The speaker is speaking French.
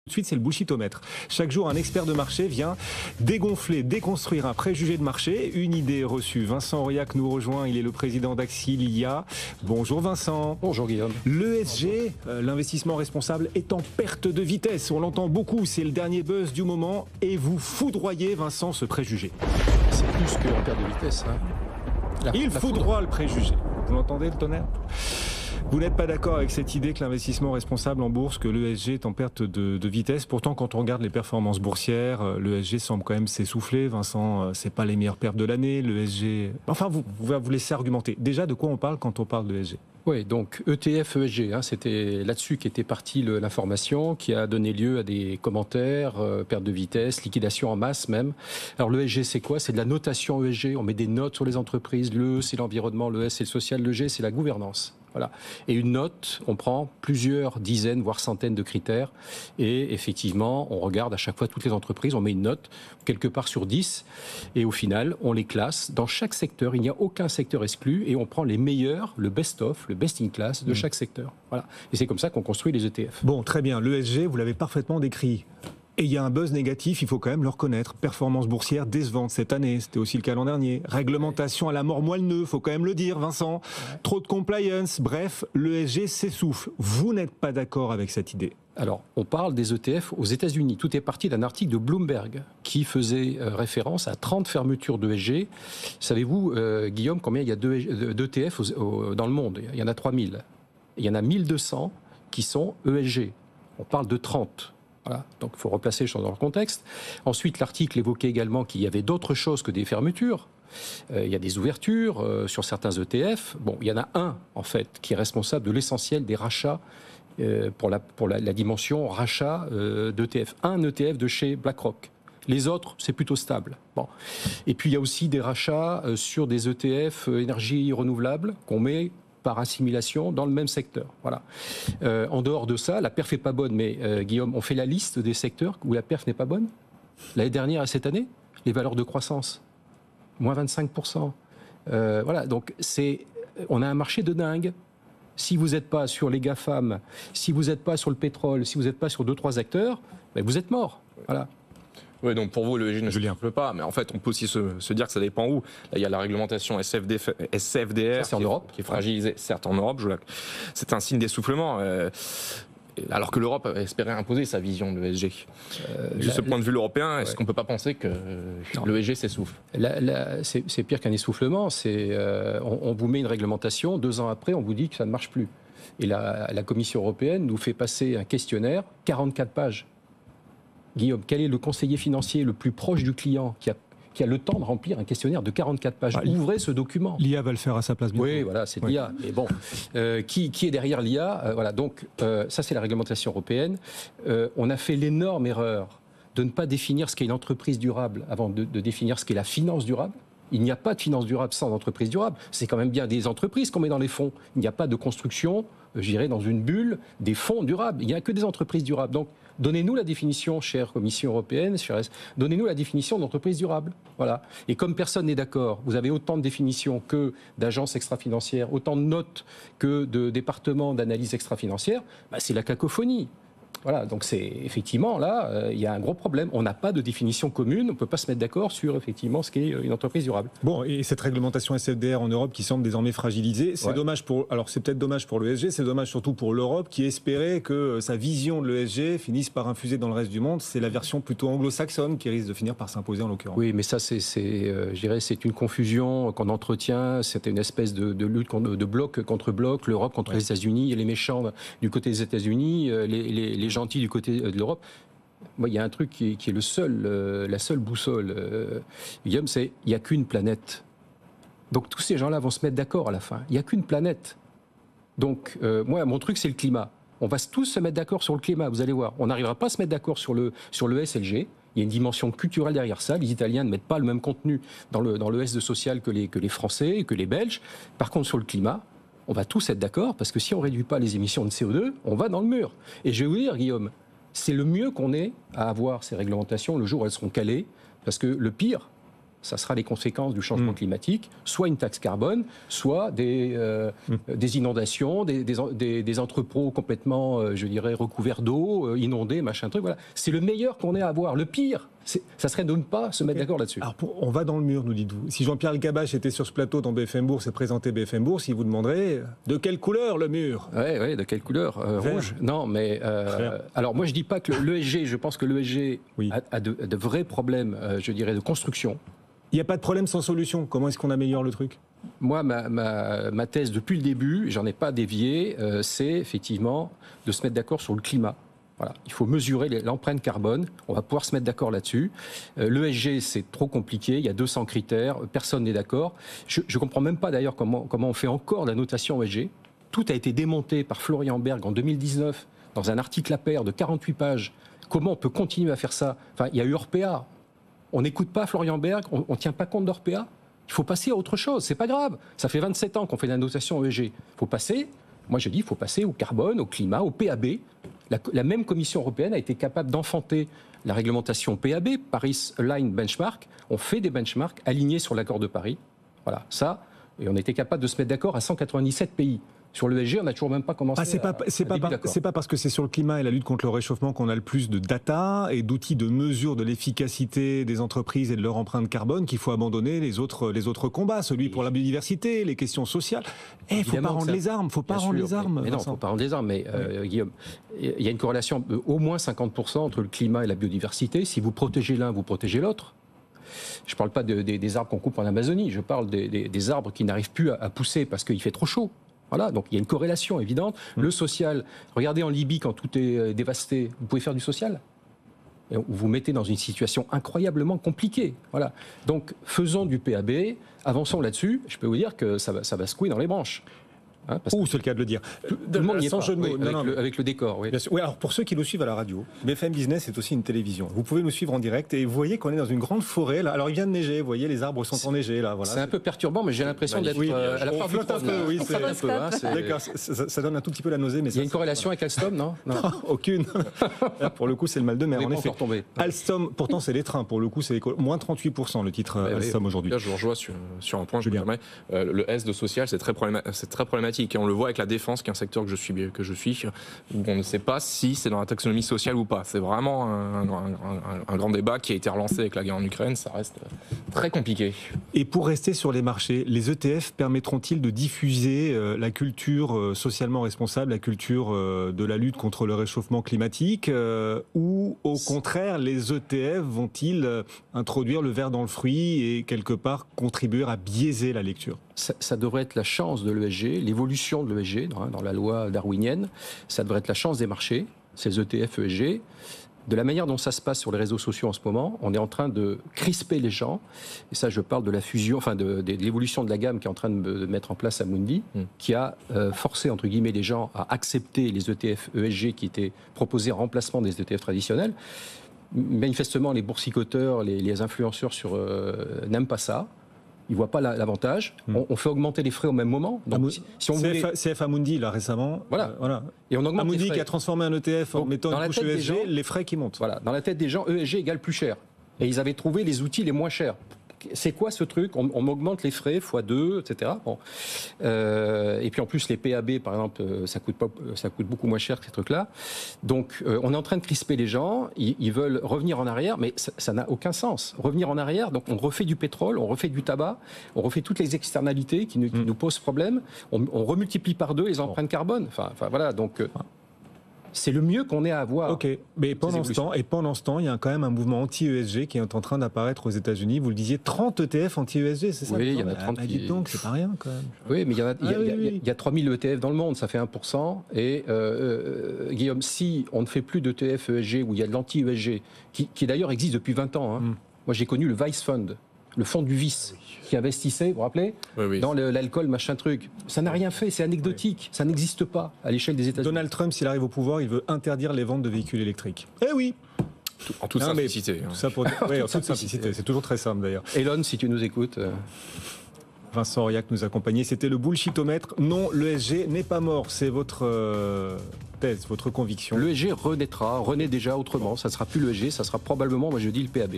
Tout de suite, c'est le bullshitomètre. Chaque jour, un expert de marché vient dégonfler, déconstruire un préjugé de marché, une idée reçue. Vincent Aurillac nous rejoint, il est le président d'Axilia. Bonjour Vincent. Bonjour Guillaume. L'ESG, l'investissement responsable, est en perte de vitesse. On l'entend beaucoup, c'est le dernier buzz du moment. Et vous foudroyez, Vincent, ce préjugé. C'est plus qu'en perte de vitesse. Il foudroie le préjugé. Vous l'entendez, le tonnerre ? Vous n'êtes pas d'accord avec cette idée que l'investissement responsable en bourse, que l'ESG est en perte de vitesse. Pourtant, quand on regarde les performances boursières, l'ESG semble quand même s'essouffler. Vincent, c'est pas les meilleures pertes de l'année. L'ESG. Enfin, vous laissez argumenter. Déjà, de quoi on parle quand on parle d'ESG ? Oui, donc ETF, ESG, c'était là-dessus qu'était partie l'information, qui a donné lieu à des commentaires, perte de vitesse, liquidation en masse même. Alors l'ESG, c'est quoi ? C'est de la notation ESG. On met des notes sur les entreprises. Le E, c'est l'environnement. Le S, c'est le social. Le G, c'est la gouvernance. Voilà. Et une note, on prend plusieurs dizaines, voire centaines de critères. Et effectivement, on regarde à chaque fois toutes les entreprises, on met une note quelque part sur 10. Et au final, on les classe dans chaque secteur. Il n'y a aucun secteur exclu. Et on prend les meilleurs, le best-of, le best-in-class de chaque secteur. Voilà. Et c'est comme ça qu'on construit les ETF. Bon, très bien. L'ESG, vous l'avez parfaitement décrit. Et il y a un buzz négatif, il faut quand même le reconnaître. Performance boursière décevante cette année, c'était aussi le cas l'an dernier. Réglementation à la mort moelle-neu, faut quand même le dire, Vincent. Trop de compliance, bref, l'ESG s'essouffle. Vous n'êtes pas d'accord avec cette idée ? Alors, on parle des ETF aux États-Unis. Tout est parti d'un article de Bloomberg qui faisait référence à 30 fermetures d'ESG. Savez-vous, Guillaume, combien il y a d'ETF dans le monde ? Il y en a 3000. Il y en a 1200 qui sont ESG. On parle de 30. Voilà. Donc il faut replacer les choses dans leur contexte. Ensuite, l'article évoquait également qu'il y avait d'autres choses que des fermetures. Il y a des ouvertures sur certains ETF. Bon, il y en a un, en fait, qui est responsable de l'essentiel des rachats pour la dimension rachat d'ETF. Un ETF de chez BlackRock. Les autres, c'est plutôt stable. Bon. Et puis, il y a aussi des rachats sur des ETF énergie renouvelable qu'on met par assimilation dans le même secteur. Voilà. En dehors de ça, la perf n'est pas bonne, mais Guillaume, on fait la liste des secteurs où la perf n'est pas bonne. L'année dernière et cette année, les valeurs de croissance, moins 25%. Voilà, donc on a un marché de dingue. Si vous n'êtes pas sur les GAFAM, si vous n'êtes pas sur le pétrole, si vous n'êtes pas sur 2-3 acteurs, ben vous êtes mort. Voilà. Oui, donc pour vous, l'ESG ne s'essouffle pas, mais en fait, on peut aussi se dire que ça dépend où. Là, il y a la réglementation SFDR c'est en Europe, qui est fragilisée, certes en Europe, c'est un signe d'essoufflement. Alors que l'Europe espérait imposer sa vision de l'ESG. De ce point de vue européen, est-ce qu'on ne peut pas penser que l'ESG s'essouffle ? C'est pire qu'un essoufflement. On vous met une réglementation, 2 ans après, on vous dit que ça ne marche plus. Et la Commission européenne nous fait passer un questionnaire, 44 pages. Guillaume, quel est le conseiller financier le plus proche du client qui a le temps de remplir un questionnaire de 44 pages ? Ouvrez ce document. L'IA va le faire à sa place bientôt. Oui, voilà, c'est l'IA. Mais bon, qui est derrière l'IA ? Voilà, donc ça, c'est la réglementation européenne. On a fait l'énorme erreur de ne pas définir ce qu'est une entreprise durable avant de définir ce qu'est la finance durable. Il n'y a pas de finance durable sans entreprise durable. C'est quand même bien des entreprises qu'on met dans les fonds. Il n'y a pas de construction, je dirais, dans une bulle, des fonds durables. Il n'y a que des entreprises durables. Donc, donnez-nous la définition, chère Commission européenne, donnez-nous la définition d'entreprise durable. Voilà. Et comme personne n'est d'accord, vous avez autant de définitions que d'agences extra-financières, autant de notes que de départements d'analyse extra-financière, c'est la cacophonie. Voilà, donc c'est effectivement là, il y a un gros problème. On n'a pas de définition commune, on ne peut pas se mettre d'accord sur effectivement ce qu'est une entreprise durable. Bon, et cette réglementation SFDR en Europe qui semble désormais fragilisée, c'est dommage c'est peut-être dommage pour l'ESG, c'est dommage surtout pour l'Europe qui espérait que sa vision de l'ESG finisse par infuser dans le reste du monde. C'est la version plutôt anglo-saxonne qui risque de finir par s'imposer en l'occurrence. Oui, mais ça je dirais, c'est une confusion qu'on entretient. C'était une espèce de lutte de bloc contre bloc, l'Europe contre les États-Unis et les méchants du côté des États-Unis, les gentils du côté de l'Europe. Moi, il y a un truc qui est la seule boussole, Guillaume, c'est il n'y a qu'une planète. Donc tous ces gens-là vont se mettre d'accord à la fin. Il n'y a qu'une planète. Donc moi, mon truc, c'est le climat. On va tous se mettre d'accord sur le climat, vous allez voir. On n'arrivera pas à se mettre d'accord sur le SLG. Il y a une dimension culturelle derrière ça. Les Italiens ne mettent pas le même contenu dans le S de social que les Français, que les Belges. Par contre, sur le climat, on va tous être d'accord, parce que si on ne réduit pas les émissions de CO2, on va dans le mur. Et je vais vous dire, Guillaume, c'est le mieux qu'on ait à avoir ces réglementations le jour où elles seront calées, parce que le pire, ça sera les conséquences du changement climatique, soit une taxe carbone, soit des inondations, des entrepôts complètement, je dirais, recouverts d'eau, inondés, machin truc. Voilà. C'est le meilleur qu'on ait à avoir. Le pire, ça serait de ne pas se mettre d'accord là-dessus. Alors, on va dans le mur, nous dites-vous. Si Jean-Pierre Elkabbach était sur ce plateau dans BFM Bourse et présentait BFM Bourse, il vous demanderait de quelle couleur le mur ? Oui, de quelle couleur rouge. Non, mais alors moi je dis pas que l'ESG, je pense que l'ESG a de vrais problèmes, je dirais, de construction. Il n'y a pas de problème sans solution. Comment est-ce qu'on améliore le truc ? Moi, ma thèse depuis le début, j'en ai pas dévié, c'est effectivement de se mettre d'accord sur le climat. Voilà. Il faut mesurer l'empreinte carbone, on va pouvoir se mettre d'accord là-dessus. L'ESG, c'est trop compliqué, il y a 200 critères, personne n'est d'accord. Je ne comprends même pas d'ailleurs comment on fait encore la notation ESG. Tout a été démonté par Florian Berg en 2019 dans un article à pair de 48 pages. Comment on peut continuer à faire ça ? Enfin, il y a eu Orpea. On n'écoute pas Florian Berg, on ne tient pas compte d'Orpea. Il faut passer à autre chose, c'est pas grave. Ça fait 27 ans qu'on fait la notation ESG. Il faut passer, moi je dis, il faut passer au carbone, au climat, au PAB. La même Commission européenne a été capable d'enfanter la réglementation PAB, Paris Align Benchmark. On fait des benchmarks alignés sur l'accord de Paris. Voilà, ça, et on était capable de se mettre d'accord à 197 pays. Sur l'ESG, on n'a toujours même pas commencé c'est pas parce que c'est sur le climat et la lutte contre le réchauffement qu'on a le plus de data et d'outils de mesure de l'efficacité des entreprises et de leur empreinte carbone qu'il faut abandonner les autres combats, celui pour la biodiversité, les questions sociales. Il faut pas rendre les armes, Mais non, faut pas rendre les armes. Mais Guillaume, il y a une corrélation de au moins 50% entre le climat et la biodiversité. Si vous protégez l'un, vous protégez l'autre. Je ne parle pas des arbres qu'on coupe en Amazonie, je parle des arbres qui n'arrivent plus à pousser parce qu'il fait trop chaud. Voilà, donc il y a une corrélation évidente. Le social, regardez en Libye quand tout est dévasté, vous pouvez faire du social. Et vous vous mettez dans une situation incroyablement compliquée. Voilà. Donc faisons du PAB, avançons là-dessus. Je peux vous dire que ça va secouer dans les branches. Hein, c'est le cas de le dire. Tout le monde n'y est pas, avec le décor. Oui. Oui, alors pour ceux qui nous suivent à la radio, BFM Business est aussi une télévision. Vous pouvez nous suivre en direct et vous voyez qu'on est dans une grande forêt. Là. Alors il vient de neiger, vous voyez, les arbres sont enneigés. Là, voilà. C'est un peu perturbant, mais j'ai l'impression d'être à la part du trône. Oui, c'est un peu. D'accord, ça donne un tout petit peu la nausée. Mais il y a une corrélation avec Alstom, non? Aucune. Là, pour le coup, c'est le mal de mer. En effet. Alstom, pourtant, c'est les trains. Pour le coup, c'est moins 38% le titre Alstom aujourd'hui. Là, je vous rejoins sur un point. Je dirais, le S de social, c'est très problématique. Et on le voit avec la défense, qui est un secteur que je suis, où on ne sait pas si c'est dans la taxonomie sociale ou pas. C'est vraiment un grand débat qui a été relancé avec la guerre en Ukraine. Ça reste très compliqué. Et pour rester sur les marchés, les ETF permettront-ils de diffuser la culture socialement responsable, la culture de la lutte contre le réchauffement climatique, ou au contraire, les ETF vont-ils introduire le ver dans le fruit et quelque part contribuer à biaiser la lecture ? Ça devrait être la chance de l'ESG, l'évolution de l'ESG dans la loi darwinienne. Ça devrait être la chance des marchés, ces ETF ESG. De la manière dont ça se passe sur les réseaux sociaux en ce moment, on est en train de crisper les gens. Et ça, je parle de la fusion, enfin de l'évolution de la gamme qui est en train de mettre en place Amundi, qui a forcé, entre guillemets, les gens à accepter les ETF ESG qui étaient proposés en remplacement des ETF traditionnels. Manifestement, les boursicoteurs, les influenceurs n'aiment pas ça. Ils ne voient pas l'avantage. On fait augmenter les frais au même moment. Donc, si on CF Amundi, là, récemment. Voilà. Et on augmente Amundi les frais. qui a transformé un ETF en mettant une couche ESG, les frais qui montent. Voilà. Dans la tête des gens, ESG égale plus cher. Et ils avaient trouvé les outils les moins chers. C'est quoi ce truc ? On augmente les frais x2, etc. Bon. Et puis en plus, les PAB, par exemple, ça coûte beaucoup moins cher que ces trucs-là. Donc, on est en train de crisper les gens. Ils veulent revenir en arrière, mais ça n'a aucun sens. Revenir en arrière, donc on refait du pétrole, on refait du tabac, on refait toutes les externalités qui nous posent problème. On remultiplie par 2 les empreintes carbone. Enfin voilà, donc... c'est le mieux qu'on ait à avoir. Ok, mais pendant ce temps, il y a quand même un mouvement anti-ESG qui est en train d'apparaître aux États-Unis. Vous le disiez, 30 ETF anti-ESG, c'est ça? Oui, il y en a 30 dites donc, c'est pas rien quand même. Oui, mais il y a 3000 ETF dans le monde, ça fait 1%. Et Guillaume, si on ne fait plus d'ETF ESG où il y a de l'anti-ESG, qui d'ailleurs existe depuis 20 ans, hein. Moi j'ai connu le Vice Fund, le fonds du vice, qui investissait, vous vous rappelez, dans l'alcool, machin truc. Ça n'a rien fait, c'est anecdotique, ça n'existe pas à l'échelle des États-Unis. Donald Trump, s'il arrive au pouvoir, il veut interdire les ventes de véhicules électriques. Eh oui. En toute simplicité. Tout ça pour dire... Oui, en toute simplicité. C'est toujours très simple d'ailleurs. Elon, si tu nous écoutes... Vincent Aurillac nous accompagnait. C'était le bullshitomètre. Non, l'ESG n'est pas mort. C'est votre thèse, votre conviction. L'ESG renaîtra, renaît déjà autrement. Ça ne sera plus l'ESG, ça sera probablement, moi je dis, le PAB.